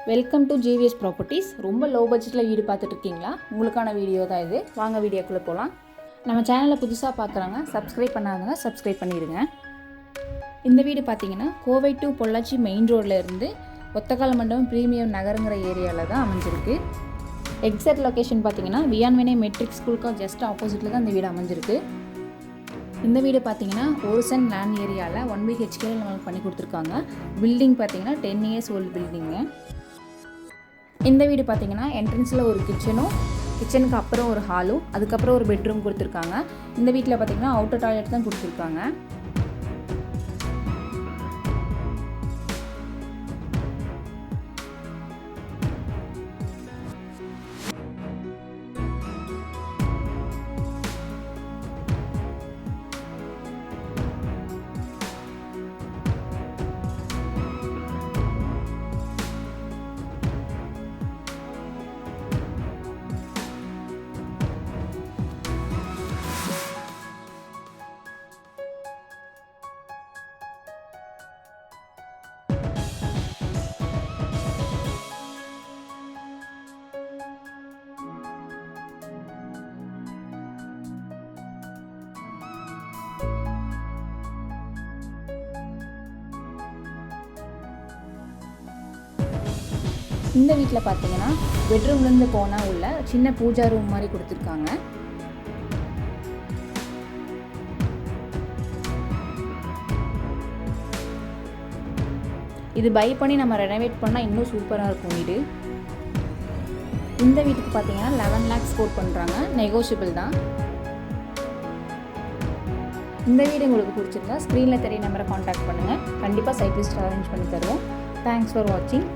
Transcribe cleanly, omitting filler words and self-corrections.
Welcome to GVS properties. ரொம்ப low பட்ஜெட்டில் வீடு பார்த்துட்டு இருக்கீங்களா? உங்களுக்கான வீடியோ தான் இது. வாங்க வீடியோக்குள்ளே போகலாம். நம்ம சேனலில் புதுசாக பார்க்குறாங்க, சப்ஸ்கிரைப் பண்ணாதவங்க சப்ஸ்கிரைப் பண்ணிடுங்க. இந்த வீடு பார்த்தீங்கன்னா கோவை டு பொள்ளாச்சி மெயின் ரோடில் இருந்து ஒத்தக்கால் மண்டபம் ப்ரீமியம் நகருங்கிற ஏரியாவில் தான் அமைஞ்சிருக்கு. எக்ஸாக்ட் லொக்கேஷன் பார்த்தீங்கன்னா வியான்வினை மெட்ரிக் ஸ்கூலுக்கு ஜஸ்ட் ஆப்போசிட்டில் தான் இந்த வீடு அமைஞ்சிருக்கு. இந்த வீடு பார்த்தீங்கன்னா ஒரு சென்ட் லேண்ட் ஏரியாவில் 1 BHK நம்மளுக்கு பண்ணி கொடுத்துருக்காங்க. பில்டிங் பார்த்தீங்கன்னா 10 years ஓல்டு பில்டிங்கு. இந்த வீடு பார்த்தீங்கன்னா என்ட்ரன்ஸில் ஒரு கிச்சனுக்கு அப்புறம் ஒரு ஹாலும், அதுக்கப்புறம் ஒரு பெட்ரூம் கொடுத்துருக்காங்க. இந்த வீட்டில் பார்த்தீங்கன்னா அவுட்டர் டாய்லெட் தான் கொடுத்துருக்காங்க. இந்த வீட்டில் பார்த்தீங்கன்னா பெட்ரூம்லேருந்து போனால் உள்ள சின்ன பூஜா ரூம் மாதிரி கொடுத்துருக்காங்க. இது பை பண்ணி நம்ம ரெனோவேட் பண்ணால் இன்னும் சூப்பராக இருக்கும் வீடு. இந்த வீட்டுக்கு பார்த்தீங்கன்னா 11 lakhs கோட் பண்ணுறாங்க, நெகோஷியபிள் தான். இந்த வீடு உங்களுக்கு பிடிச்சிருந்தா ஸ்க்ரீனில் தெரிய நம்பரை காண்டாக்ட் பண்ணுங்கள். கண்டிப்பாக சைட் விசிட் அரேஞ்ச் பண்ணி தருவோம். தேங்க்ஸ் ஃபார் வாட்சிங்.